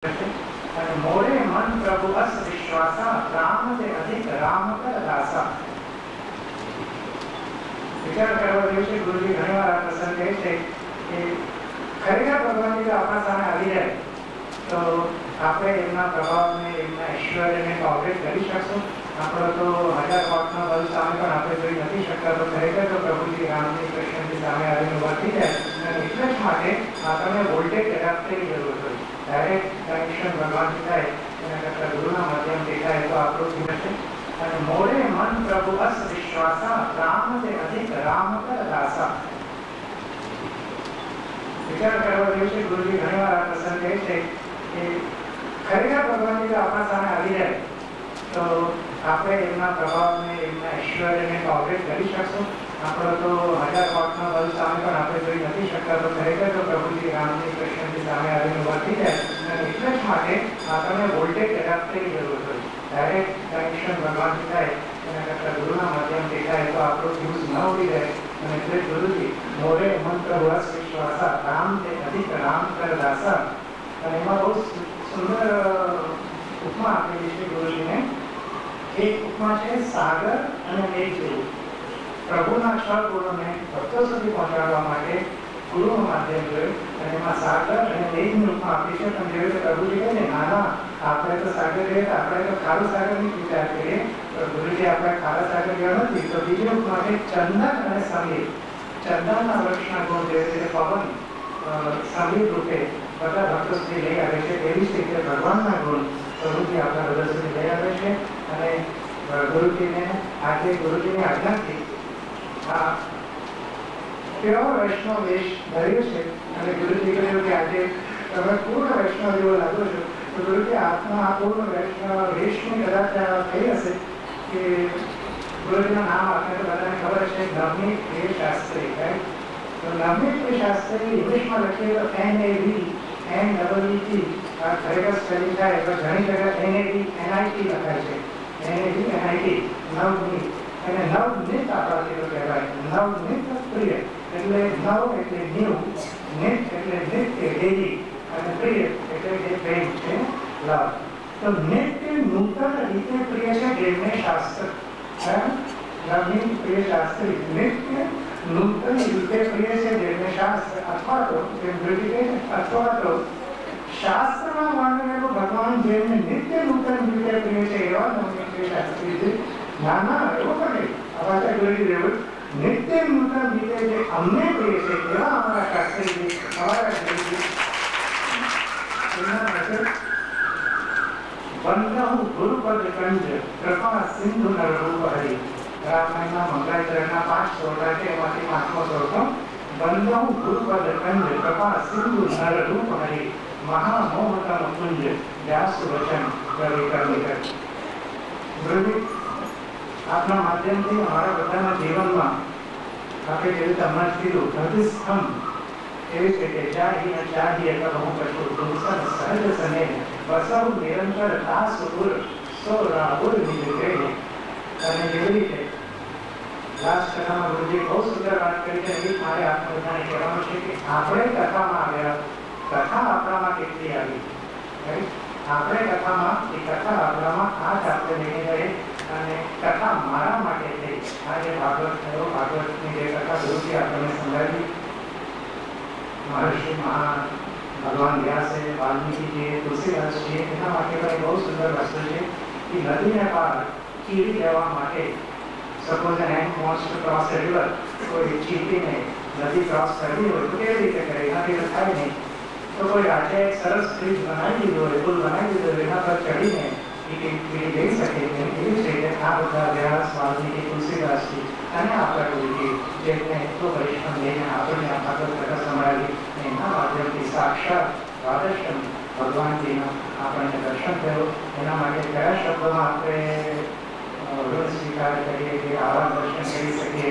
અને મોરે મન પ્રભુ અસ વિશ્વાસા રામ તે અધિક રામ કર દાસા. વિચાર કરવા જેવું છે. ગુરુજી ઘણી વાર આ પ્રસંગ કહે છે કે ખરેખર ભગવાનજી જો આપણા સામે આવી જાય તો આપણે એમના પ્રભાવને એમના ઐશ્વર્યને ઓપરેટ કરી શકશું. આપણો તો 1000 વોટનો બલ્બ સામે પણ આપણે જોઈ નથી શકતા. તો ખરેખર તો પ્રભુજી રામજી કૃષ્ણજી સામે આવીને ઉભા થઈ જાય અને એટલે જ માટે આપણને વોલ્ટેજ એડાપ્ટરની જરૂર હોય. ડાયરેક્ટ કનેક્શન ભગવાનથી થાય એના કરતાં ગુરુના માધ્યમથી થાય તો આપણું જીવન છે. અને મોરે મન પ્રભુ અસ વિશ્વાસા રામ તે અધિક રામ કર દાસા. વિચાર કરવા જેવું છે. ગુરુજી ઘણી વાર આ પ્રસંગ કહે છે કે ખરેખર ભગવાનજી જો આપણા સામે આવી જાય તો આપણે એમના પ્રભાવને એમના ઐશ્વર્યને ઓપરેટ કરી શકશું. આપણો તો 1000 વોટનો બલ્બ સામે પણ આપણે જોઈ નથી શકતા. તો ખરેખર તો પ્રભુજી રામજી કૃષ્ણજી સામે આવીને ઉભા થઈ જાય અને એટલે જ માટે આપણને વોલ્ટેજ એડાપ્ટરની જરૂર હોય. ડાયરેક્ટ કનેક્શન ભગવાનથી થાય એના કરતાં ગુરુના માધ્યમથી થાય તો આપણું ફ્યુઝ ન ઉડી જાય. અને એટલે ગુરુજી મોરે મંત્ર વસ વિશ્વાસા રામ તે અધિક રામ કર દાસા. અને એમાં બહુ સુંદર ઉપમા આપેલી છે ગુરુજીને. એક ઉપમા છે સાગર અને મેઘ જેવું. પ્રભુના 6 ગુણોને ભક્તો સુધી પહોંચાડવા માટે ગુરુનું માધ્યમ જોયું અને એમાં સાગર અને મેઘની ઉપમા આપી છે. પણ જેવી રીતે પ્રભુજી કહે છે નાના આપણે તો સાગર જોઈએ તો આપણે તો ખારું સાગરની વિચાર કરીએ. તો ગુરુજી આપણે ખારા સાગર જેવા નથી. તો બીજી ઉપમા છે ચંદન અને સમીર. ચંદનના વૃક્ષના ગુણ જેવી રીતે પવન સમીર રૂપે બધા ભક્તો સુધી લઈ આવે છે એવી જ રીતે ભગવાનના ગુણ પ્રભુજી આપણા બધા સુધી લઈ આવે છે. અને ગુરુજીને આજે ગુરુજીની આજ્ઞાથી આ કેવો વૈષ્ણવ વેશ ધર્યો છે. અને ગુરુજી કહ્યું કે આજે તમે પૂર્ણ વૈષ્ણવ જેવો લાગો છો. તો ગુરુજી આપના આ પૂર્ણ વૈષ્ણવ વેશની કદાચ થઈ હશે કે ગુરુજીનું નામ આપણે તો બધાને ખબર છે નવનીત પ્રિય શાસ્ત્રી. રાઈટ? તો નવનીત પ્રિય શાસ્ત્રી ઇંગ્લિશમાં લખીએ તો NAVNEET. આ ખરેખર સ્પેલિંગ થાય તો ઘણી જગ્યાએ NAVNIT લખાય છે. NAVNIT નવનીત. અને નવનીત આપણાથી તો કહેવાય. નવનીત પ્રિય એટલે નવ એટલે ન્યૂ, નિત એટલે નિત્ય ડેલી અને પ્રિય એટલે જે પ્રેમ છે લવ. તો નિત્ય નૂતન રીતે પ્રિય છે જેમને શાસ્ત્ર. નવનીત પ્રિય શાસ્ત્રી નિત્ય નૂતન રીતે પ્રિય છે જેમને શાસ્ત્ર અથવા તો અથવા તો શાસ્ત્રમાં વર્ણવેલું ભગવાન જેમને નિત્ય નૂતન રીતે પ્રિય છે એવા નવનીત પ્રિય શાસ્ત્રી છે. ના એવું પણ અમારા ગુરુજી રહેવું નિત્ય નૂતન રીતે જે અમને પ્રિય છે એવા અમારા શાસ્ત્રીજી અમારા ગુરુજી વંદહુ ગુરુપદ કંજ કૃપા સિંધુ નર રૂપ હરિ. રામાયણના મંગળાચરણના 5 સ્તોત્ર છે એમાંથી 5મો સ્તોત્ર વંદહુ ગુરુપદ કંજ કૃપા સિંધુ નર રૂપ હરિ મહામોહતમ કુંજ વ્યાસ વચન કવિ કવિ. ગુરુજી આપના માધ્યમથી અમારા બધાના જીવનમાં આપણે જેવી રીતે હમણાં કીધું હૃદયસ્તંભ એવી છે કે ચાહીને ચાહીએ કહું કશું દુસન સહજ સને બસવ નિરંતર દાસ ઉર સો રાહુલ નિજે. અને એવી રીતે લાસ્ટ કથામાં ગુરુજી બહુ સુંદર વાત કરી છે. એ મારે આપણે બધાને કહેવાનું છે કે આપણે કથામાં આવ્યા, કથા આપણામાં કેટલી આવી. આપણે કથામાં એ કથા આપણામાં આ જ આપણે લઈને જઈએ. અને કથા મારા માટે થઈ. આ જે ભાગવત થયો, ભાગવતની જે કથા ગુરુજી આપણને સંભળાવી, મહર્ષિ મહાન ભગવાન વ્યાસે, વાલ્મીકીજીએ, તુલસીદાસજીએ, એના માટે પણ બહુ સુંદર વસ્તુ છે કે નદીને પાર ચીરી જવા માટે suppose an ant wants to cross a river, કોઈ ચીટીને નદી ક્રોસ કરવી હોય તો કેવી રીતે કરે? એનાથી તો થાય નહીં. તો કોઈ આજે એક સરસ બ્રિજ બનાવી દીધો હોય, પુલ બનાવી દીધો હોય, એના પર ચડીને જઈ શકે. એવી જ રીતે આ બધા વ્યાસ, વાલ્મીકી, તુલસીદાસજી અને આપણા ગુરુજી જેમને એટલો પરિશ્રમ લઈને આપણને આ ભાગવત કથા સંભળાવી એના માધ્યમથી સાક્ષાત દ્વાદશમ ભગવાનજીના આપણને દર્શન થયો. એના માટે કયા શબ્દોમાં આપણે ઋણ સ્વીકાર કરીએ કે આવા દર્શન કરી શકીએ?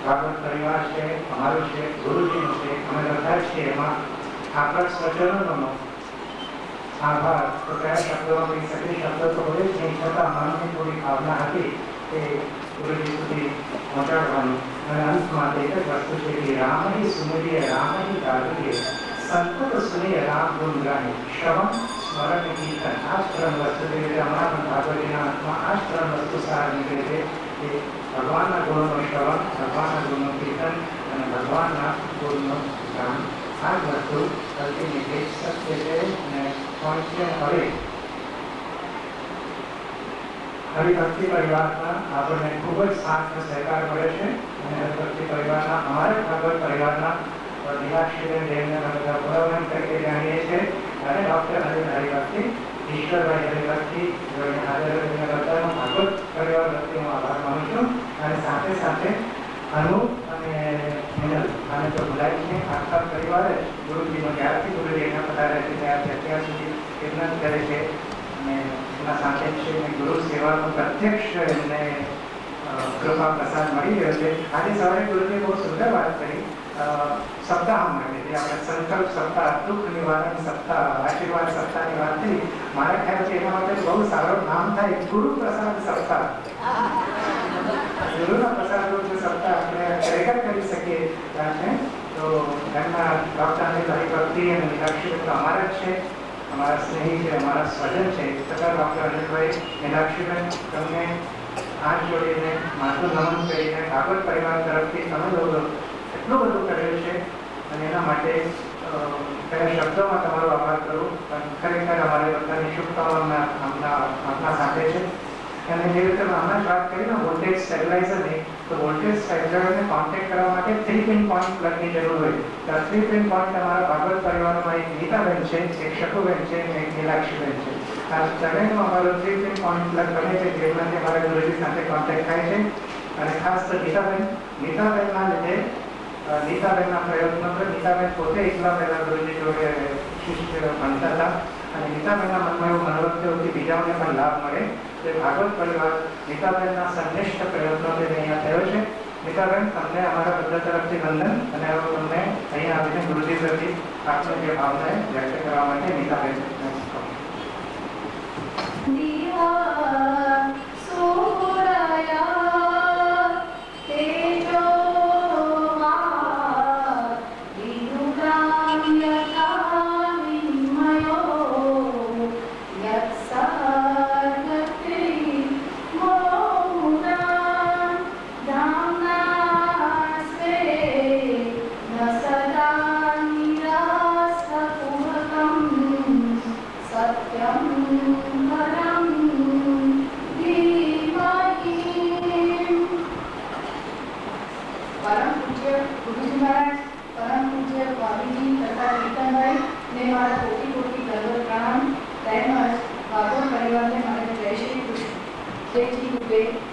ભાગવત પરિવાર છે, અમારું છે, ગુરુજીનું છે, અમે બધા જ છીએ. એમાં આપણા સ્વજનોનો આભાર તો કયા શબ્દોમાં કહી શકીએ? શબ્દ તો હોય જ નહીં, છતાં મનની થોડી ભાવના હતી કે ગુરુજી સુધી પહોંચાડવાની. અને અંતમાં એક જ વસ્તુ છે કે રામની સુમરીએ રામની ગાગરીએ संतत सुनी राम गुण गाए श्रवण स्मरण कीर्तन आ ત્રણ વસ્તુ જે હમણાં પણ ભાગવતીના અંતમાં આ ત્રણ વસ્તુ સાર નીકળે છે કે ભગવાનના ગુણોનું શ્રવણ, ભગવાનના ગુણનું કીર્તન અને ભગવાનના ગુણનું ગાન. આ જ વસ્તુ અલ્ટિમેટલી સત્ય છે અને પોઈન્ટ છે. હવે હરિભક્તિ પરિવારના આપણને ખૂબ જ સાથ સહકાર મળે છે અને હરિભક્તિ પરિવારના અમારા ભાગવત પરિવારના નિવાસીબેન જેમને બધા પુરવન તરીકે જાણીએ છીએ અને ડૉક્ટર અરવિંદ હરિભક્તિ, ઈશ્વરભાઈ હરિભક્તિ હાજર બધાનો ભાગવત પરિવાર વતી હું આભાર માનું છું. અને સાથે સાથે અનુ અને મિનલ આને તો ભૂલાય છે. આખા પરિવારે ગુરુજીનો જ્યારથી ગુરુજી એના પધારે છે ત્યારથી અત્યાર સુધી કેટલા કરે છે અને એના સાથે છે અને ગુરુ સેવાનો પ્રત્યક્ષ એમને કૃપા પ્રસાદ મળી રહ્યો છે. આજે સવારે ગુરુજીએ બહુ સુંદર વાત કરી સપ્તાહ માટે, જે આપણે સંકલ્પ સપ્તાહ, દુઃખ નિવારણ સપ્તાહ, આશીર્વાદ સપ્તાહની વાત થઈ. મારા ખ્યાલથી એના માટે બહુ સારું નામ થાય ગુરુ પ્રસાદ સપ્તાહ. ગુરુના પ્રસાદનું જે સપ્તાહ આપણે ખરેખર કરી શકીએ ત્યાં છે. તો એમના ડૉક્ટર હરિભક્તિ અને મીનાક્ષી તો અમારા જ છે, અમારા સ્નેહી છે, અમારા સ્વજન છે. તથા ડૉક્ટર અનિલભાઈ, મીનાક્ષીબેન, તમને હાથ જોડીને માથું નમન કરીને ભાગવત પરિવાર તરફથી તમે લોકો એટલું બધું કરેલું છે અને એના માટે પહેલાં શબ્દોમાં તમારો આભાર કરું. પણ ખરેખર અમારે બધાની શુભકામના આપના સાથે છે. અને જે રીતે હમણાં જ વાત કરી ને વોલ્ટેજ સ્ટેબિલાઇઝરની, તો વોલ્ટેજ સ્ટેબિલાઇઝરને કોન્ટેક્ટ કરવા માટે 3 પિન પોઈન્ટ પ્લગની જરૂર હોય. તો 3 પિન પોઈન્ટ અમારા ભાગવત પરિવારમાં એક ગીતાબેન છે, એક શકુબેન છે અને એક નીલાક્ષીબેન છે. આ ત્રણેયનો અમારો 3 પિન પોઈન્ટ પ્લગ બને છે, જેમાંથી અમારા ગુરુજી સાથે કોન્ટેક્ટ થાય છે. અને ખાસ તો નીતાબેનના લીધે નીતાબેનના પ્રયત્નો પર નીતાબેન પોતે એકલા પહેલાં ગુરુજી જોડે શિષ્ય ભણતા હતા અને નીતાબેનના મનમાં એવું મનોરથ થયું કે બીજાઓને પણ લાભ મળે. તે ભાગવત પરિવાર નીતાબેનના સંનિષ્ઠ પ્રયત્નોથી અહીંયા થયો છે. નીતાબેન, તમને અમારા બધા તરફથી વંદન અને તમને અહીંયા આવીને ગુરુજી પ્રતિ આપનો જે ભાવના વ્યક્ત કરવા માટે નીતાબેન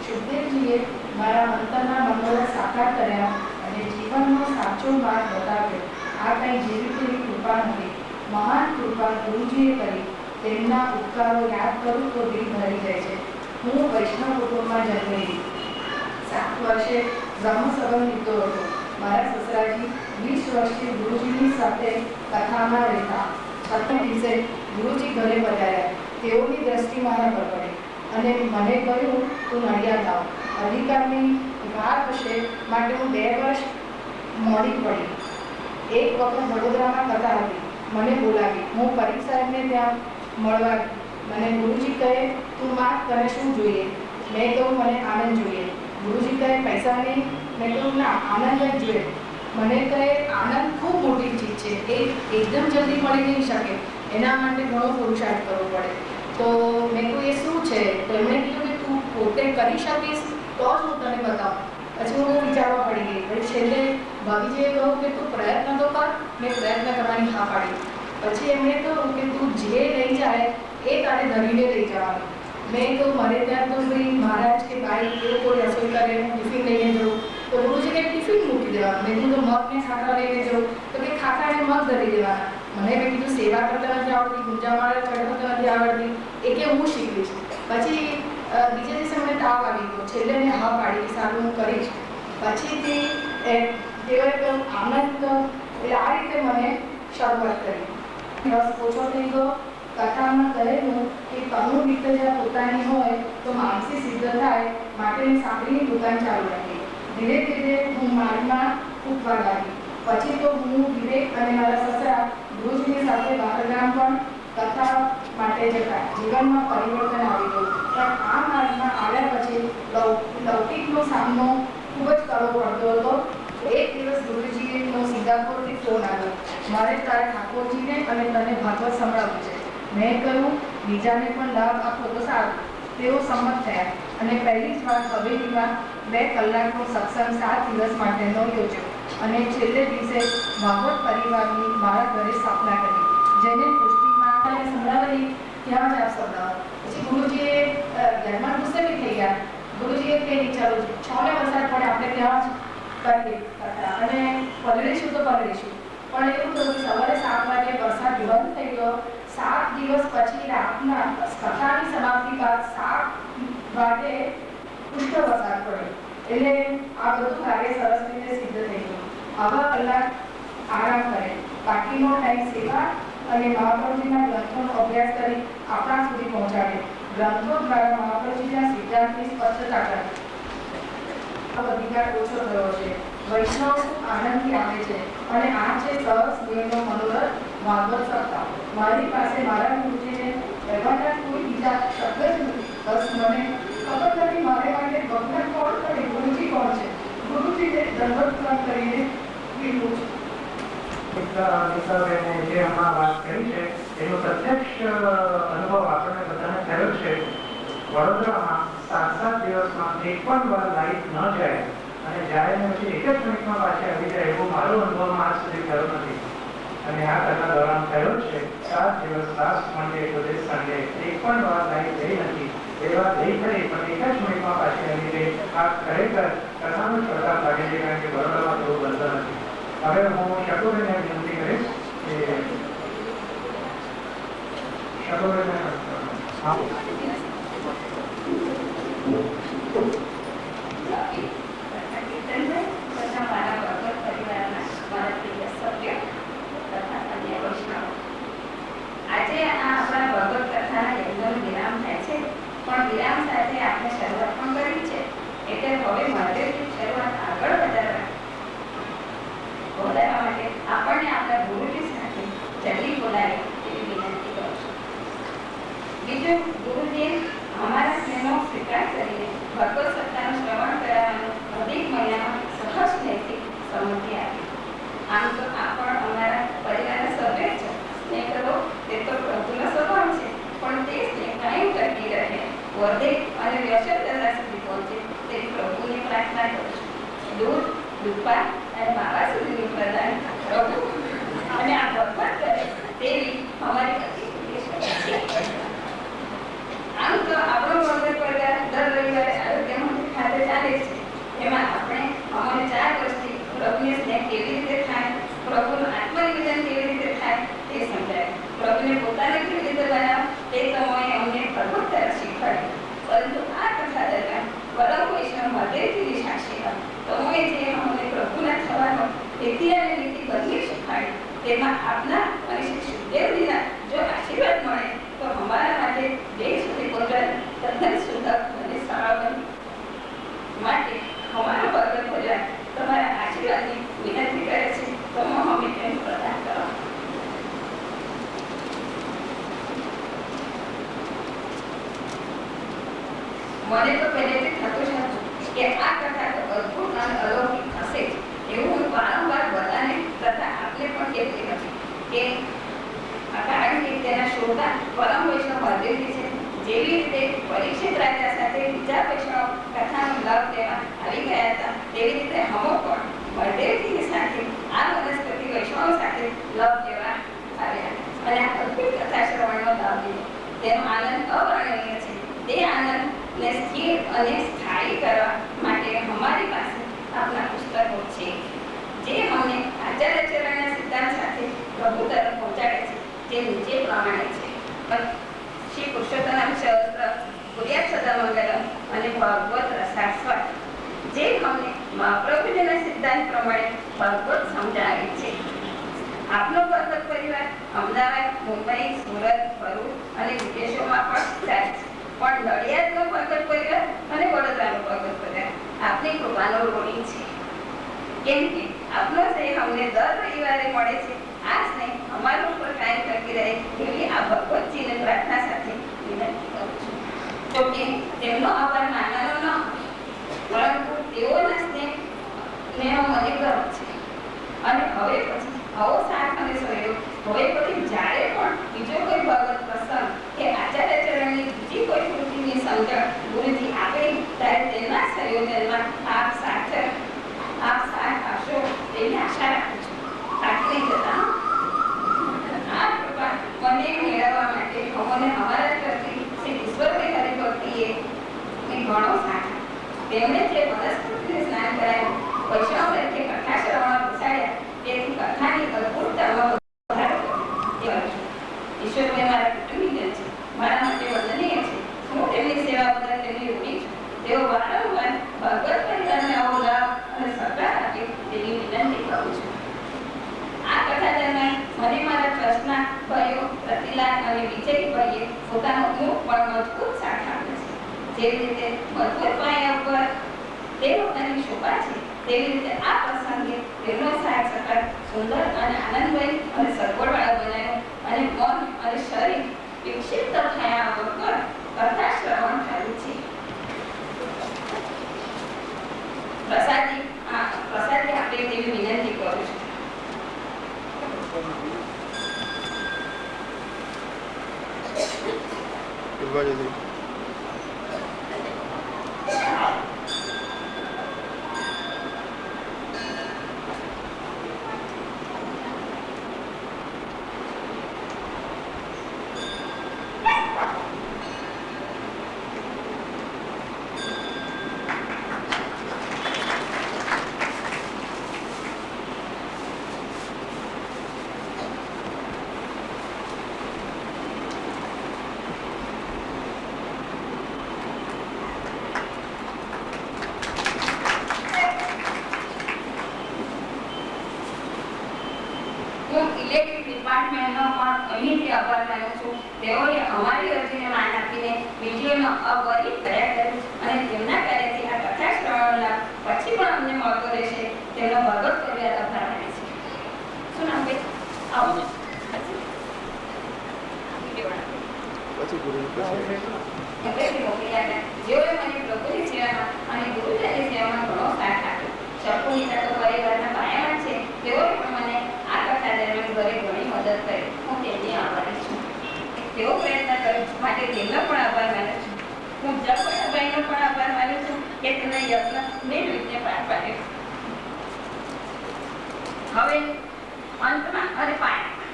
શુભદેવજીએ મારા અંતરના મંગળો સાકાર કર્યા અને જીવનનો સાચો માર્ગ બતાવ્યો. આ કંઈ જેવી તેવી કૃપા નથી, મહાન કૃપા ગુરુજીએ કરી. તેમના ઉપકારો યાદ કરું તો દિલ ભરી જાય છે. હું વૈષ્ણવ કુટુંબમાં જન્મેલી. 7 વર્ષે બ્રહ્મ સંબંધ લીધો હતો. મારા સસરાજી 20 વર્ષથી ગુરુજીની સાથે કથામાં રહેતા. 7મે દિવસે ગુરુજી ઘરે પધાર્યા. તેઓની દ્રષ્ટિ મારા પર પડી અને મને કહ્યું, તું નડિયાદ આવ. અધિકારની વાર હશે માટે હું 2 વર્ષ મોડી પડી. એક વખત વડોદરામાં કથા હતી, મને બોલાવી. હું પરીખ સાહેબને ત્યાં મળવા. મને ગુરુજી કહે, તું માગ, તને શું જોઈએ? મેં કહ્યું, મને આનંદ જોઈએ. ગુરુજી કહે, પૈસા નહીં? મેં કહ્યું, ના, આનંદ જ જોઈએ. મને કહે, આનંદ ખૂબ મોટી ચીજ છે, એ એકદમ જલ્દી મળી નહીં શકે, એના માટે ઘણો પુરુષાર્થ કરવો પડે. તો મેં કહ્યું, એ શું છે? તો એમણે કીધું કે તું પોતે કરી શકીશ તો જ હું તને બતાવું. પછી હું વિચારવા પડી ગઈ. પછી છેલ્લે ભાભીજીએ કહ્યું કે તું પ્રયત્ન તો કર. મેં પ્રયત્ન કરવાની હા પાડી. પછી એમણે કહ્યું કે તું જે લઈ જાય એ તારે ધરીને લઈ જવાનું. મેં કહ્યું, મારે ત્યાં તો ભાઈ મહારાજ કે ભાઈ એવું કોઈ રસોઈ કરે, હું ટિફિન લઈને જવું. તો ગુરુજી કે ટિફિન મૂકી દેવાનું. મેં કીધું, મગ ને ખાખરા લઈને જવું. તો કે ખાખરા અને મગ ધરી દેવાના. મને મેં કીધું, સેવા કરતા નથી આવડતી, ગુંજા મારે ચડતા નથી આવડતી, એ કે હું શીખવીશ. પછી બીજા દિવસે મને તાવ આવી ગયો. છેલ્લે મેં હા પાડી, સારું હું કરીશ. પછીથી તેઓએ કહ્યું આનંદ, એટલે આ રીતે મને શરૂઆત કરી. રસ ઓછો થઈ ગયો. કથામાં કહેલું કે કનું રીતે જ્યાં પોતાની હોય તો માનસી સિદ્ધ થાય માટે મેં સાંકળીની દુકાન ચાલુ રાખી. ધીરે ધીરે હું માર્ગમાં ઉઠવા લાગી. પછી તો હું, વિવેક અને મારા સસરા ભુજની સાથે બહારગામ પણ કથા માટે જતા. જીવનમાં પરિવર્તન આવી ગયું. પણ આ માર્ગમાં આવ્યા પછી લૌકિકનો સામનો ખૂબ જ કરવો પડતો હતો. એક દિવસ ગુરુજીનો સિંગાપોરથી ફોન આવ્યો, મારે તારા ઠાકોરજીને અને તને ભાગવત સંભળાવવું છે. મેં કહ્યું બીજાને પણ લાભ આપો તો સારું. તેઓ સંમત થયા અને પહેલી જ વાર હવેલીમાં 2 કલાકનો સત્સંગ 7 દિવસ માટેનો યોજ્યો અને છેલ્લે દિવસે ભાગવત પરિવારની મારા ઘરે સ્થાપના કરી, જેને પુષ્ટિમાં સંભળાવેલી ત્યાં જ આપ સંભળાવો. પછી ગુરુજીએ ઘરમાં ગુસ્સે બી થઈ ગયા. ગુરુજીએ કહી ચાલો 6 ને વરસાદ પડે આપણે ત્યાં જ કરીએ કથા અને પલળીશું તો પલળીશું. પણ એવું થયું કે સવારે 7 વાગે વરસાદ બંધ થઈ ગયો. 7 દિવસ પછી રાતના કથાની સમાપ્તિ બાદ 7 વાગે પુષ્કળ વરસાદ પડ્યો. એટલે આ બધું કાર્ય સરસ રીતે સિદ્ધ થઈ ગયું. આવા કલાક આરામ કરે, બાકીનો ટાઈમ સેવા અને મહાપ્રભુજીના ગ્રંથોનો અભ્યાસ કરી આપણા સુધી પહોંચાડે. ગ્રંથો દ્વારા મહાપ્રભુજીના સિદ્ધાંતની સ્પષ્ટતા કરે. અધિકાર ઓછો થયો છે. વૈષ્ણવ ખૂબ આનંદથી આવે છે અને આ છે સરસ દેવનો મનોરથ ભાગવત સપ્તાહ. મારી પાસે મારા ગુરુજીને કહેવાના કોઈ બીજા શબ્દ જ નથી. બસ મને ખબર નથી મારે માટે ભગવાન કોણ અને ગુરુજી કોણ છે. ગુરુજીને દંડવત કરીને કીધું છે. જે હમણાં વાત કરી છે એનો પ્રત્યક્ષ અનુભવ આપણને બધાને થયો છે. વડોદરામાં 7 દિવસમાં એક પણ વાર લાઈટ ન જાય અને જાય ને પછી 1 જ મિનિટમાં પાછી આવી જાય એવો મારો અનુભવમાં આજ સુધી થયો નથી. અને આ કથા દોરાન થયો છે. 7 દિવસ last Monday to this Sunday એક પણ વાર લાઈટ ગઈ નથી. એ વાત ગઈ ખરી પણ 1 જ મિનિટમાં પાછી આવી ગઈ. આ ખરેખર કથાનો જ પ્રતાપ લાગે છે, કારણ કે બરોડામાં થોડું બંધ નથી. હવે હું શકુરને વિનંતી કરીશ કે શકુરને હા આજે આ આપણા ભગવત કથાના યજ્ઞનો વિરામ થાય છે, પણ વિરામ સાથે આપણે શરૂઆત પણ કરી છે. એટલે હવે મહાદેવની શરૂઆત આગળ વધારવા માટે આપણને આપણા ગુરુજી સાથે જલ્દી બોલાવે એવી વિનંતી કરું છું. બીજું, ગુરુજીએ અમારા સ્નેહનો સ્વીકાર કરીને ભગવત સત્તાનું શ્રવણ કરાવવાનું અધિક મહિનામાં સહજ સ્નેહથી સંમતિ આપી. આમ તો આ પણ અમારા પરિવારના સભ્ય છે. સ્નેહ કરવો તે તો પ્રભુનો સ્વભાવ છે, પણ તે સ્નેહ કાયમ ટકી રહે, વધે અને વ્યસનતા સુધી પહોંચે તેવી પ્રભુની પ્રાર્થના કરું છું. દૂધ, દુપાર અને બાબા સુધીનું પ્રદાન પ્રભુ અને આ ભગવાન કરે તેવી અમારી અતિ છે. આમ તો આપણો ભગવત પરિવાર દર રવિવારે આરોગ્ય મંદિર ખાતે ચાલે છે. એમાં આપણે અમારે 4 વર્ષથી પ્રભુને સ્નેહ કેવી રીતે થાય, પ્રભુનું આત્મનિવેદન કેવી રીતે થાય તે સમજાય, પ્રભુને પોતાને કેવી રીતે બનાવ તે સમયે અમને ભગવત તરફ શીખવાડ્યું. પરંતુ આ કથા દરમિયાન પરમ વૈષ્ણવ મહાદેવજીની સાક્ષીમાં તમોએ જે અમને પ્રભુના થવાનો હેતી અને નીતિ બંને શીખવાડી, તેમાં આપના અને શ્રી સુખદેવજીના જો આશીર્વાદ મળે તો અમારા માટે દેહ સુધી પહોંચવાની તદ્દન સુલભ અને સરળ બની. માટે અમારો ભગવત પરિવાર તમારા આશીર્વાદની વિનંતી કરે છે. તમે અમે તેનું પ્રદાન કરો. મને તો પહેલેથી થતું જ હતું કે આ કથા તો અદ્ભુત અને અલૌકિક હશે જ. એવું હું વારંવાર બધાને તથા આપને પણ કહેતી હતી કે કારણ કે તેના શ્રોતા પરમ વૈષ્ણવ મહાદેવજી છે. જેવી રીતે પરીક્ષિત રાજા સાથે બીજા વૈષ્ણવ કથાનો લાભ લેવા આવી ગયા હતા, તેવી રીતે હમો પણ મહાદેવજીની સાથે આ વનસ્પતિ વૈષ્ણવ સાથે લાભ લેવા આવ્યા અને આ અદ્ભુત કથા શ્રવણનો લાભ લીધો. તેનો આનંદ અવર્ણનીય છે. તે આનંદને સ્થિર અને સ્થાયી કરવા માટે અમારી પાસે આપના પુસ્તકો છે, જે અમને આચાર્ય ચરણના સિદ્ધાંત સાથે પ્રભુ તરફ પહોંચાડે છે. જે નીચે પ્રમાણે છે: શ્રી પુરુષોત્તમ સહસ્ત્ર, કુર્યાત સદા મંગલમ અને ભાગવત રસાસ્વાદ, જે અમને મહાપ્રભુજીના સિદ્ધાંત પ્રમાણે ભાગવત સમજાવે છે. આપનો ભગવત પરિવાર અમદાવાદ, મુંબઈ, સુરત, ભરૂચ અને વિદેશોમાં પણ જાય છે. પણ નડિયાદનો ભગવત પરિવાર અને વડોદરાનો ભગવત પરિવાર આપની કૃપાનો ઋણી છે. કેમ કે આપનો સ્નેહ અમને દર રવિવારે મળે છે. આ સ્નેહ અમારા ઉપર કાયમ ટકી રહે એવી આ ભગવતજીને પ્રાર્થના સાથે વિનંતી કરું છું. જો કે તેમનો આભાર માનવાનો ન પરંતુ તેઓના સ્નેહને મને ગર્વ છે. અને હવે પછી આવો સાથ અને સહયોગ હવે પછી જ્યારે પણ બીજો કોઈ ભગવત પ્રસંગ કે આચાર્યચરણની બીજી કોઈ કૃતિની સમજણ ગુરુજી આપે ત્યારે તેના સંયોજનમાં આપ સાથ આપશો તેવી આશા રાખું છું. સાથી નહીં જતા આ કૃપા મને મેળવવા માટે અમને અમારા પ્રતિ શ્રી ઈશ્વરભાઈ હરિભક્તિએ ઘણો સાથ તેમણે જે વનસ્પતિને સ્નાન કરાયું વૈષ્ણવ તરીકે કથા શ્રવણ બેસાડ્યા તેથી કથાની અદ્ભુતતામાં વધારો કર્યો. ઈશ્વરભાઈ મારા કુટુંબીજન છે, મારા માટે વંદનીય છે. હું તેમની સેવા બદલ તેમની ઋણી છું. તેઓ વારંવાર ભગવત પરિવારને આવો લાભ અને સહકાર આપે તેવી વિનંતી કરું છું. આ કથા દરમિયાન મને મારા ટ્રસ્ટના ભાઈઓ રતિલાલ અને વિજયભાઈએ પોતાનો ઊંઘ પણ મજબૂત સાથ આપ્યો છે. જેવી રીતે મજબૂત પાયા ઉપર તે પોતાની શોભા છે તેવી રીતે આ પ્રસંગે તેમનો સાથ સહકાર સુંદર અને આનંદમય અને સગવડવાળો બનાવ્યો અને મન અને શરીર વિક્ષિપ્ત થયા વગર કથા શ્રવણ થયું છે. પ્રસાદી આપે તેવી વિનંતી કરું છું. હું ઇલેક્ટ્રિક ડિપાર્ટમેન્ટનો પણ અહીંથી આભાર માનું છું. તેઓએ અમારી અરજીને માન આપીને વીજળીનો અવરિત પ્રયાસ કર્યો અને તેમના કાર્યથી આ કથા શ્રવણ લાભ પછી પણ અમને મળતો રહેશે તેમનો ભગવત પરિવાર આભાર માને છે. શું નામ ભાઈ? આવો પછી ગુરુ જેઓએ મને પ્રભુની સેવામાં અને ગુરુજીની સેવામાં ઘણો સાથ આપ્યો. શર્પુનિતા તો પરિવારના પાયામાં છે. તેઓએ પણ મને આ કથા દરમિયાન ઘરે ઘણી મદદ કરી. હું તેમની આભારી છું. તેઓ પ્રયત્ન કર્યો માટે તેમનો પણ આભાર માનું છું. હું જગભાઈનો પણ આભાર માનું છું કે તેમણે યત્ન નિર્વિઘ્ને પાર પાડ્યો. હવે અંતમાં અને પાયામાં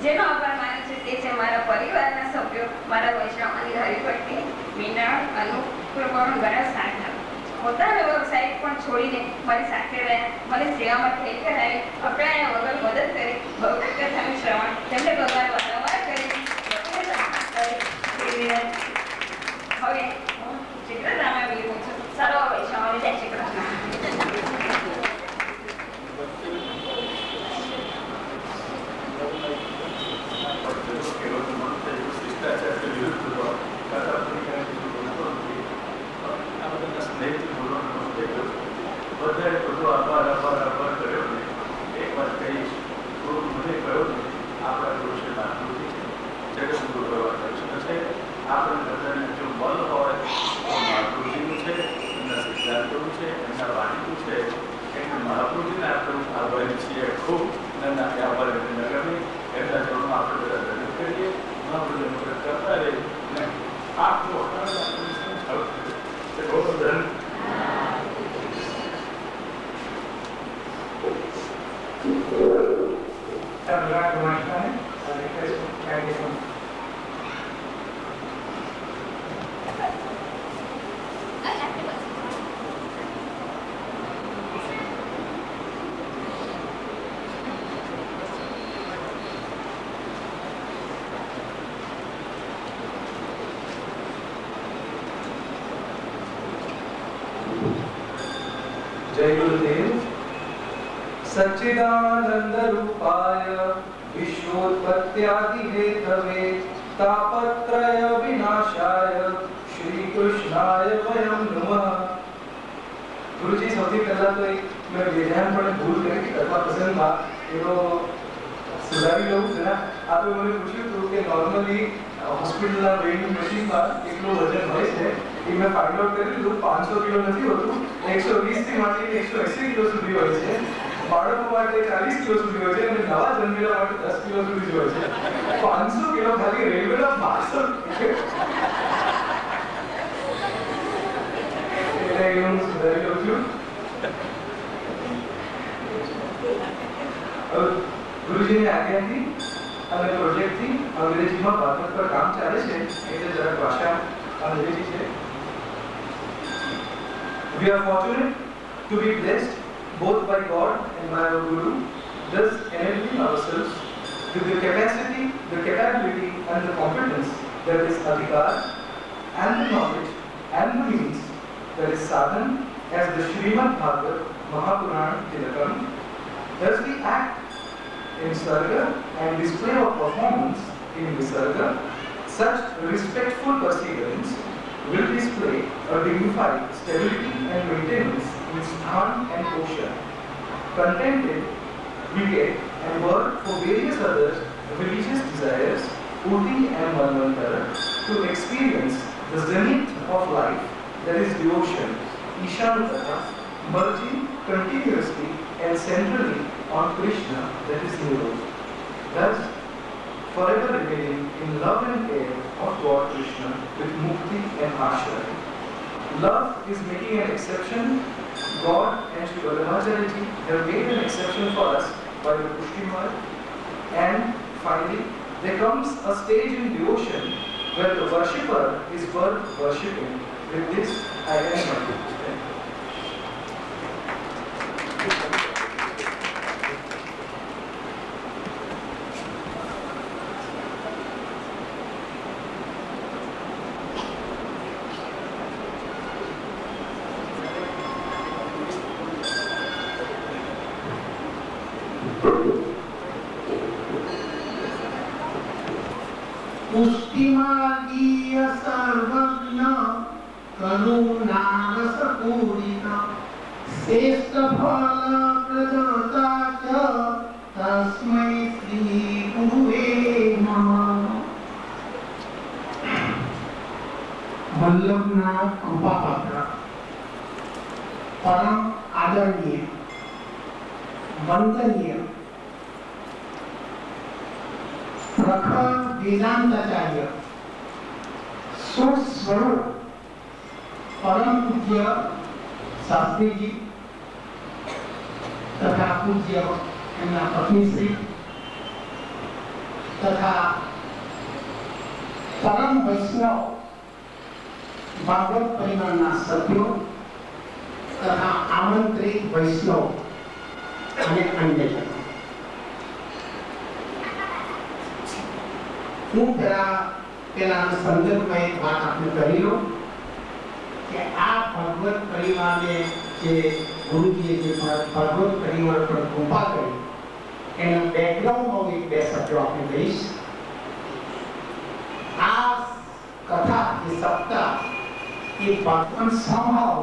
જેનો આભાર માનું છું તે છે મારા પરિવારના સભ્યો, મારા વૈષ્ણવ અને હરિભક્તિ મીના અનુકૂળ ઘણા સાથ આપ્યો. પોતાનો વ્યવસાય પણ છોડીને મારી સાથે રહ્યા, મને સેવામાં થઈ કરાવી, અકળાયા વગર મદદ કરી, ભગવત કથાનું શ્રવણ તેમને ભગવાન વારંવાર કરી. હવે હું ચિત્રધામા વિલું છું. સર્વ વૈષ્ણવને જય શ્રી કૃષ્ણ. બધાએ બધો આભાર કર્યો ને એક વાત કહીશ. ગુરુ મને કહ્યો ને આપણા ગુરુ છે મહાગુરુજી છે, જગતગુરુ ભગવાન કૃષ્ણ છે. આપણે બધાને જો મન હોય તો મહાગુરુજીનું છે, એમના સિદ્ધાંતોનું છે, એમના વાણીનું છે. એટલે મહાગુરુજીને આપણે આભારી છીએ ખૂબ. નાના આભાર નગરની એમના ચરણમાં આપણે બધા દર્શન કરીએ, મહાગુરુજી મદદ કરતા રહીએ ને આખું ધન अनुराग मास्टर है और क्या कहते जय गुरुदेव। सच्चिदानंद रूपाय विश्वोत्पत्त्यादि हेतवे तापत्रय विनाशाय श्री कृष्णाय वयं नमः। गुरुजी सौથી પહેલા તો એક મેં બેજાનપણે ભૂલ કરી કે કથા પ્રસંગમાં એનો સુધારી લઉં જરા. આ તો મને પૂછ્યું હતું કે નોર્મલી હોસ્પિટલના વેઇંગ મશીનમાં કેટલું વજન હોય છે એ મેં ફાઇન્ડ આઉટ કરી લીધું. 500 કિલો નથી હોતું, 120 થી માંડીને 180 કિલો સુધી હોય છે. બાળકો માટે 40 કિલો સુધી હોય છે અને નવા જન્મેલા માટે 10 કિલો સુધી હોય છે. 500 કિલો ખાલી રેલવેના પાર્સલ એટલે હું સુધારી લઉં છું. ગુરુજીની આજ્ઞાથી અને પ્રોજેક્ટથી અંગ્રેજીમાં ભાગવત પર કામ ચાલે છે એટલે જરાક ભાષા અંગ્રેજી છે. We are fortunate to be blessed both by God and by our Guru, thus enabling ourselves with the capacity, the capability and the competence that is adhikar, and the knowledge and the means that is sadhan, as the Srimad Bhagavad Mahapurana Tilakam. Thus we act in Sarga and display of performance in Visarga. Such respectful perseverance will display a dignified stability and maintenance in Sthan and Kosha. Contented, we get and work for various other religious desires, Uti and Manvantara, to experience the zenith of life, that is devotion, Ishanutata, merging continuously and centrally on Krishna, that is Nirodha. Thus, forever remaining in love and care of Lord Krishna with Mukti and Ashray. Love is making an exception. God and Sri Vallabhacharya have made an exception for us by the Pushti Marg. And finally, there comes a stage in devotion where the worshipper is worth worshipping. With this, I end my talk. पुष्टिमार्गीय सर्वज्ञ करुणारसपूरित श्रेष्ठ फल प्रदाता च तस्मै श्री गुरुवे नमः. वल्लभना कृपापात्र परम आदरणीय वंदनीय प्रखर वेदांताचार्य स्वस्वरूप परम पूज्य शास्त्री जी तथा पूज्य एमना पत्नी श्री तथा परम वैष्णव भागवत परिवाરના સભ્યો તથા આમંત્રિત વૈષ્ણવ અને અન્યજનો, હું પેલા સંદર્ભમાં એક વાત આપણે કરી લો કે આ ભગવત પરિવારને જે ગુરુજીએ જે ભગવત પરિવાર પર કૃપા કરી એના બેકગ્રાઉન્ડમાં એક બે શબ્દો આપણે કહીશ. આ કથા એ સપ્તાહ એ ભગવાન somehow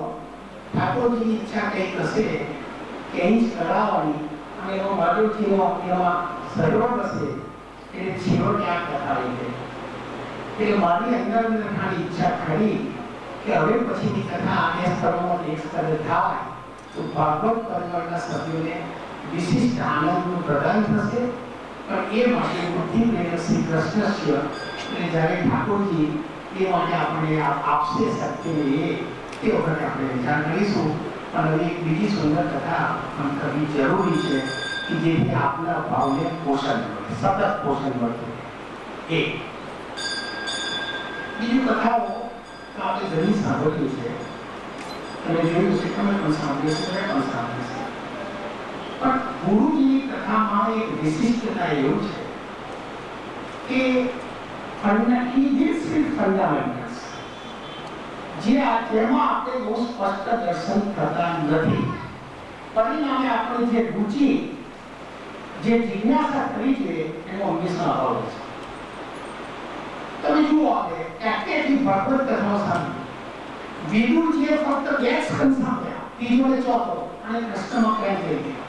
ઠાકોરજીની ઈચ્છા કંઈક હશે કે અહીં જ કરાવવાની અને એનો મધુરજીનો એમાં સહયોગ હશે એટલે છેવટે આ કથા આવી ગઈ. એટલે મારી અંદર ખાલી ઈચ્છા ખરી કે હવે પછીની કથા આ સ્થળોમાં એક સ્થળે થાય તો ભાગવત પરિવારના સભ્યોને વિશિષ્ટ આનંદનું પ્રદાન થશે. પણ એ માટે બુદ્ધિ પ્રેમ શ્રી કૃષ્ણસ્ય એટલે જ્યારે ઠાકોરજી એ માટે આપણે આપશે શક્તિને તે વખતે આપણે વિચાર કરીશું. પણ હવે એક બીજી સુંદર કથા કરવી જરૂરી છે કે જેથી આપના ભાવને પોષણ મળે, સતત પોષણ મળતું. એક બીજી કથાઓ તો આપણે ઘણી સાંભળ્યું છે અને જોયું છે, તમે પણ સાંભળ્યું છે, મેં પણ સાંભળ્યું છે. પણ ગુરુજીની કથામાં એક વિશિષ્ટતા એવું છે કે ફંડામેન્ટલ્સ જેમાં આપણે બહુ સ્પષ્ટ દર્શન થતા નથી. પરિણામે આપણે જે રુચિ, જે જિજ્ઞાસા કરી છે એનો હંમેશા અભાવ છે. તમે જુઓ આપણે એટલી ભગવત કથાઓ સાંભળી, વિદુરજીએ ફક્ત બે સ્કંદ સાંભળ્યા, ત્રીજો અને ચોથો, અને કૃષ્ણમાં પ્રેમ થઈ ગયો.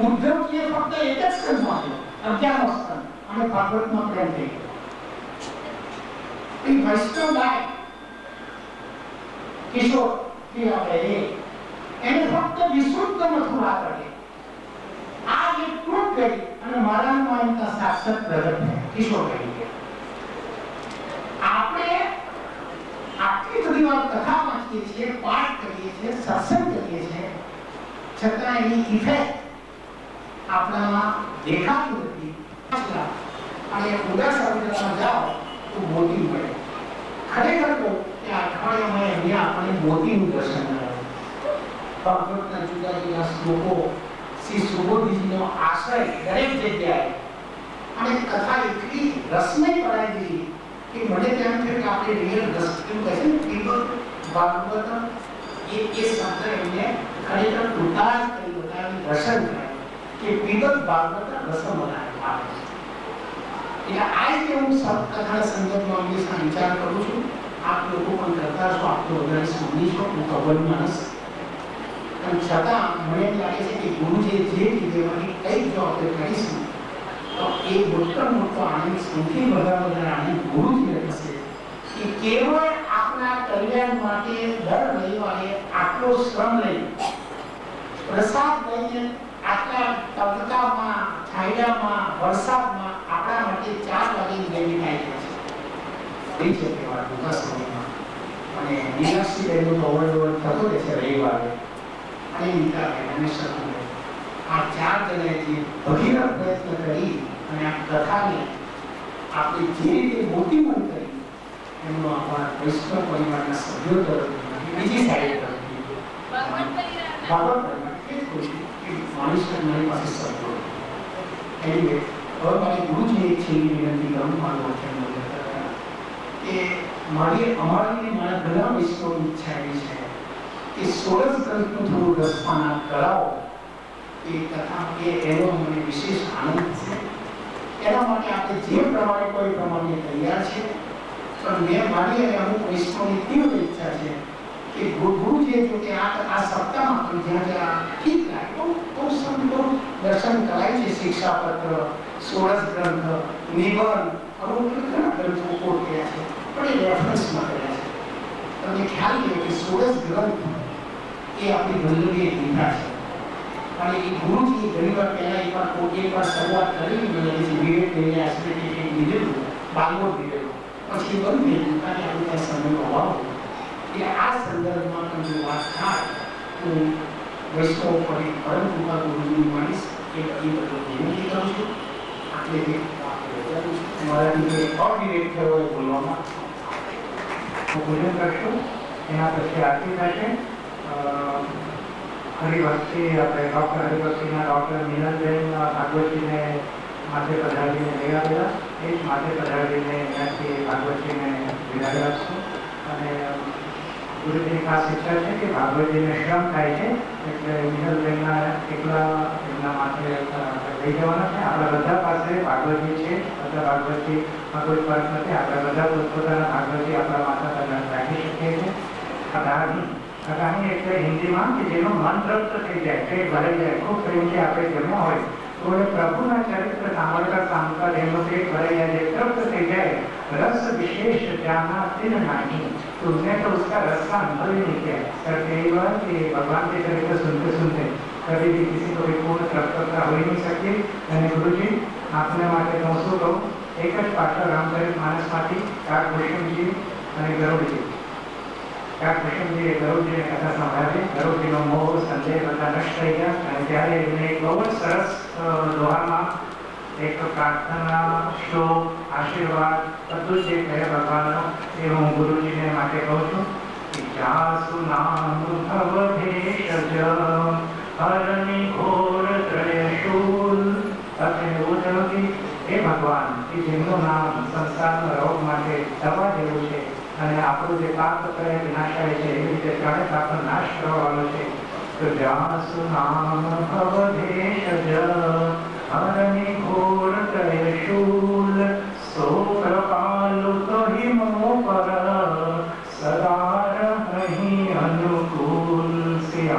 ઉદ્ધવજીએ ફક્ત એક જ સ્કંદમાં થયો, 11મો સ્કંદ, અને ભાગવતમાં પ્રેમ થઈ ગયો. એ વૈષ્ણવ ગાય કિશોર એને ફક્ત વિશુદ્ધ મથુરા કરે. આ એટલું જ કરી અને મારામાં એમના સાક્ષાત પ્રગટ થયા કિશોર તરીકે. આપણે આટલી બધી વાર કથા વાંચીએ છીએ, પાઠ કરીએ છીએ, સત્સંગ કરીએ છીએ, છતાં એની ઇફેક્ટ આપણામાં દેખાતી નથી. અને ઉદાસ અવસ્થામાં જાઓ તો મોતી મળે. ખરેખર તો કે અઠવાડિયામાં અહીંયા આપણે મોતીનું દર્શન કરાવ્યું. ભાગવતના જુદા જુદા શ્લોકો, શ્રી સુબોધજીનો આશ્રય દરેક જગ્યાએ, અને કથા એટલી રસમય પડાઈ ગઈ કે મને તેમ થયું કે આપણે રિયલ દ્રષ્ટિ કહે છે ને ભાગવત એ શબ્દ એમને ખરેખર ઉદાસ કરી બતાવી, દર્શન કરાવ્યું કે વિગત ભાગવત રસમ બનાવે. એટલે આ રીતે હું કથાના સંદર્ભમાં હંમેશા વિચાર કરું છું. આપ લોકો પણ કરતા છો, આપ તો વધારે સમજી છો, હું ખબર માણસ, પણ છતાં મને એમ લાગે છે કે ગુરુજીએ જે રીતે એમાંથી કંઈક જો આપણે કરીશું તો એ મોટો આનંદ, સૌથી વધારે આનંદ ગુરુજીને થશે કે કેવળ આપણા કલ્યાણ માટે દર રવિવારે આટલો શ્રમ લઈ, પ્રસાદ લઈને આટલા તડકામાં, છાયડામાં, વરસાદમાં આપણા માટે 4 વાગ્યાની ગેમી થાય છે. એ છે કહેવાય ટૂંકા સમયમાં. અને મીનાક્ષીબેનનો તો અવર થતો રહે છે રવિવારે. અને નીતાબેન અને શકુબેન, આ 4 જણાએ જે ભગીરથ પ્રયત્ન કરી અને આ કથાને આપણે જે રીતે મોટીમન કરી, એમનો આપણા વૈષ્ણવ પરિવારના સભ્યો તરફથી, બીજી સાઈડ તરફથી ભાગવત પરિવાર એ જ કહું છું કે માણસને મારી પાસે સભ્યો. એની હવે મારી ગુરુજી એક છેલ્લી વિનંતી કરું મારું વચન કે અમારી મારા ઘણા વૈષ્ણવની ઈચ્છા એવી છે કે 16 ગ્રંથનું થોડું રસપાન આપ કરાવો. એ કથા એનો મને વિશેષ આનંદ છે. એના માટે આપણે જે પ્રમાણે કોઈ પ્રમાણે તૈયાર છે, પણ મેં મારી અને અમુક વૈષ્ણવની તીવ્ર ઈચ્છા છે કે ગુરુજીએ જો કે આ સપ્તાહમાં પણ જ્યાં જ્યાં ઠીક લાગે બહુ સંતો દર્શન કરાય છે. શિક્ષાપત્ર, 16 ગ્રંથ, નિબંધ, અમુક ઘણા ગ્રંથો કોટ કર્યા છે, પણ એ રેફરન્સમાં કર્યા છે. તમને ખ્યાલ છે કે 16 ગ્રંથ એ આપણી વલ્લભીએ દીધા છે. અને એ ગુરુજી ઘણી વાર પહેલા એકવાર શરૂઆત કરી, મને વિવેક લઈને આશરે લીધેલું, બાંગોર લીધેલું, પછી બંધ થઈ ગયું કારણ કે આપણે ત્યાં સમયનો અભાવ. એટલે આ સંદર્ભમાં પણ જો વાત થાય તો વૈષ્ણવ પર પરમ કૃપા ગુરુજીની માનીશ એ બધું વિનંતી કરું છું. આટલે મારાથી જે અવિવેક થયો એ બોલવામાં પૂજન કરશું. એના પછી આરતી થશે. હરિભક્તિ આપણે ડૉક્ટર હરિભક્તિના ડૉક્ટર મિનલબેન ભાગવતજીને માથે પધારીને લઈ આવેલા. એ જ માથે પધારીને એનાથી ભાગવતજીને વિદાય આપશું. અને ગુરુજીની ખાસ ઈચ્છા છે કે ભાગવતજીને શ્રમ થાય છે, એટલે મિનલબેનના એકલા એમના માથે લઈ જવાના છે. આપણા બધા પાસે ભાગવતજી છે, બધા ભાગવતજીમાં કોઈ ફરક નથી. આપણે બધા પોતપોતાના ભાગવતજી આપણા માથા પર રાખી શકીએ છીએ. અગાહી એટલે હિન્દીમાં કે જેનો મન તૃપ્ત થઈ જાય, પેટ ભરાઈ જાય, ખૂબ પ્રેમથી આપણે જમ્યા હોય તો એ પ્રભુના ચરિત્ર સાંભળતા સાંભળતા જેનો પેટ ભરાઈ જાય, તૃપ્ત થઈ જાય, रस विशेष जाना दिन नहीं, तुमने तो उसका रस का अनुभव ही नहीं किया। सर कई बार कि भगवान के चरित्र सुनते सुनते कभी भी किसी को भी पूर्ण तृप्तता हो ही नहीं सकती। અને ગુરુજી આપને માટે હું શું કહું, એક જ પાત્ર રામચરિતમાનસમાંથી કાગભૂષણજી અને ગરુડજી. કાગભૂષણજીએ ગરુડજીને કથા સંભળાવી. ગરુડજીનો મોહ, સંદેહ બધા નષ્ટ થઈ ગયા. અને ત્યારે એમને એક બહુ જ સરસ દોહામાં એક પ્રાર્થના, શ્લોક, આશીર્વાદ બધું જે કહે ભગવાનનો એ હું ગુરુજીને માટે કહું છું. જાસુ નામ ભવભેષજ હરની ઘોર ત્રયશૂલ. સાથે એવું થયું કે એ ભગવાન કે જેમનું નામ સંસારના રોગ માટે દવા જેવું છે અને આપણું જે પાપ ત્રય વિનાશાય છે એવી રીતે ત્રણે પાપનો નાશ કરવાનો છે. તો જાસુ નામ ભવભેષજ હરની ઘોર ત્રયશૂલ, સો કૃપાલુ તહિમો પર સદા રહી અનુકૂલ. શ્રી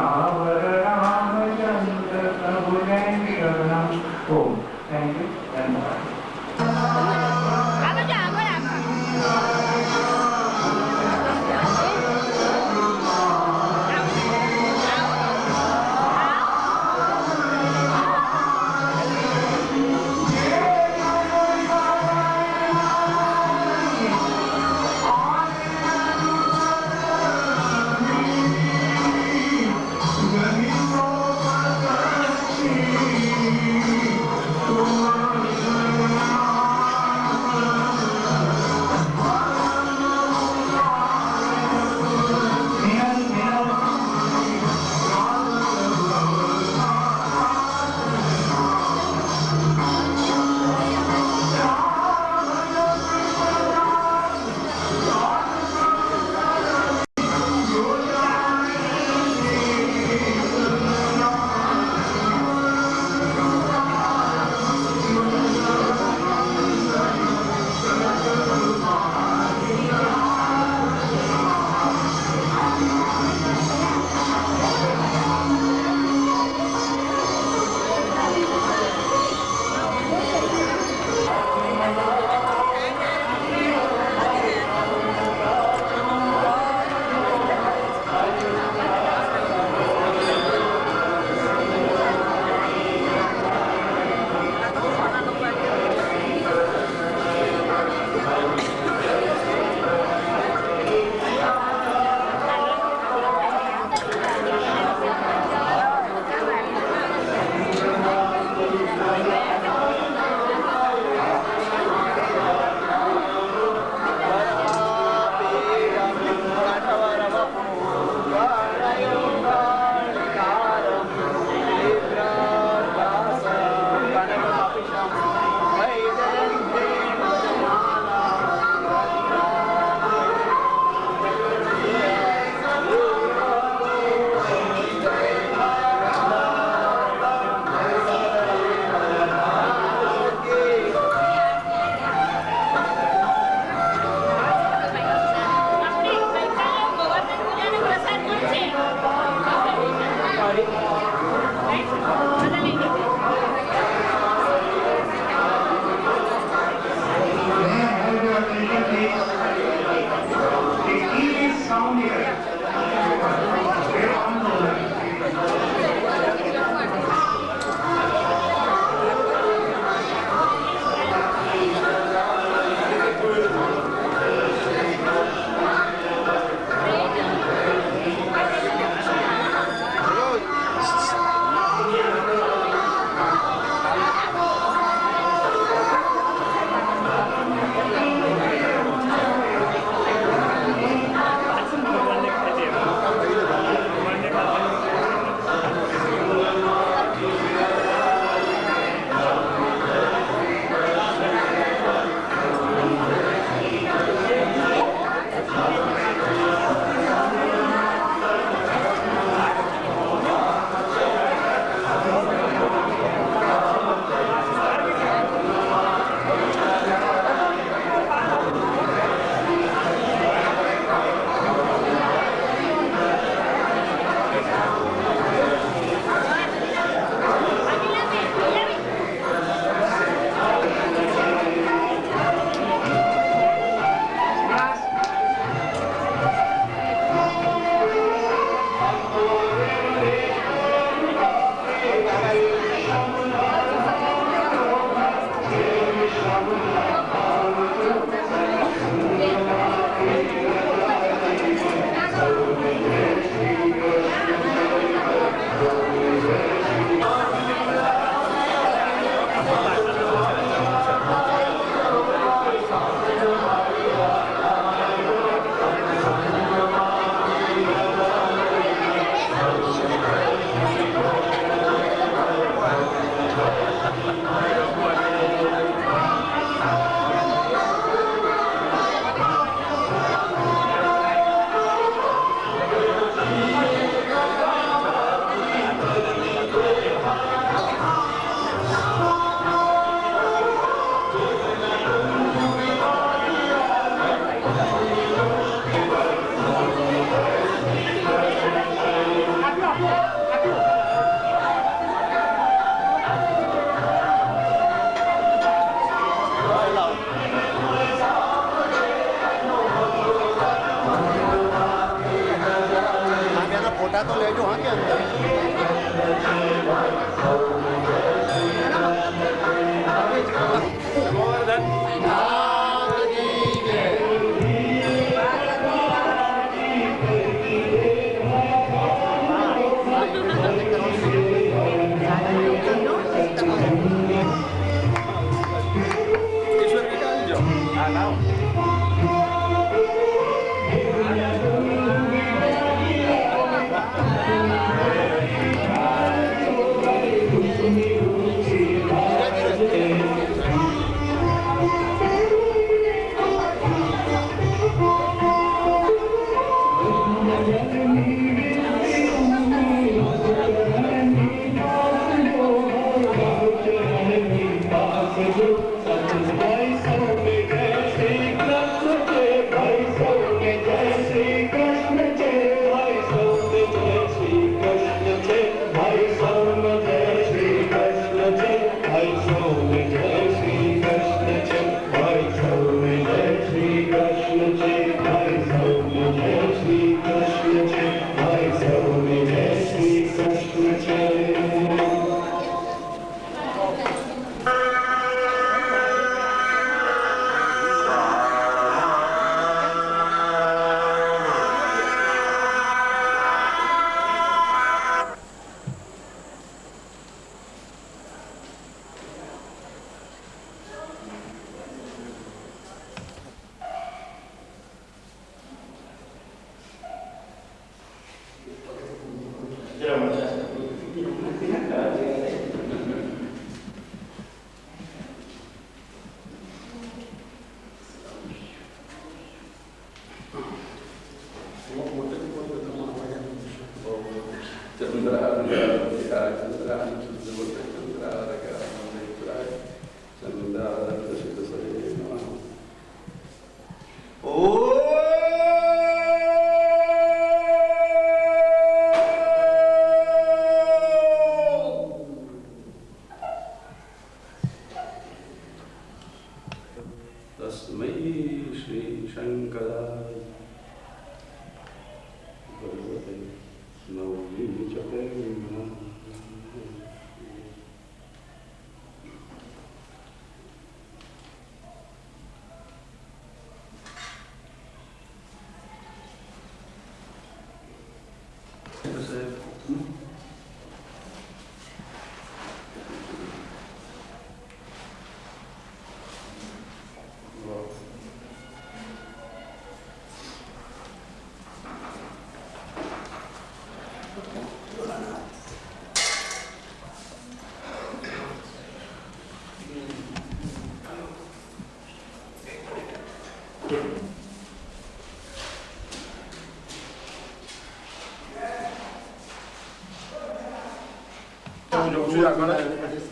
काम नहीं करता, ये काम तो है। फोटा तो ले जो हाँ के अंदर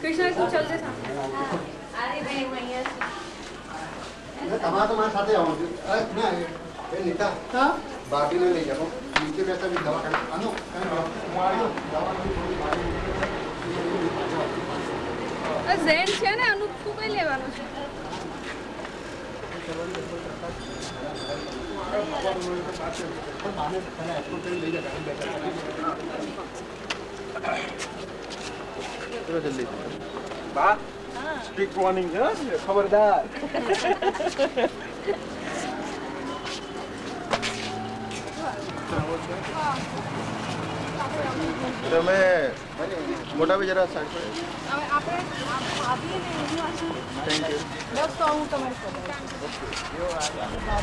કૃષ્ણ તું ચાલજે સામે અરે ભાઈ હું અહીંયા છું તમારે તો મારી સાથે આવવાનું છે. અરે ના એ નીતા ભાભીને લઈ જાઓ નીચે બેસા બી દવાખાને આનો હું આવ્યો દવાખાને થોડી ભાભી ઝેન છે ને અનુપ તું કઈ લેવાનું છે બા સ્ટ્રિક્ટ વોર્નિંગ છે ખબરદાર તમે મોટા બી જરા સાઈડ પર હવે આપણે આવીએ ને એની વાત થેન્ક યુ બસ તો હું તમારી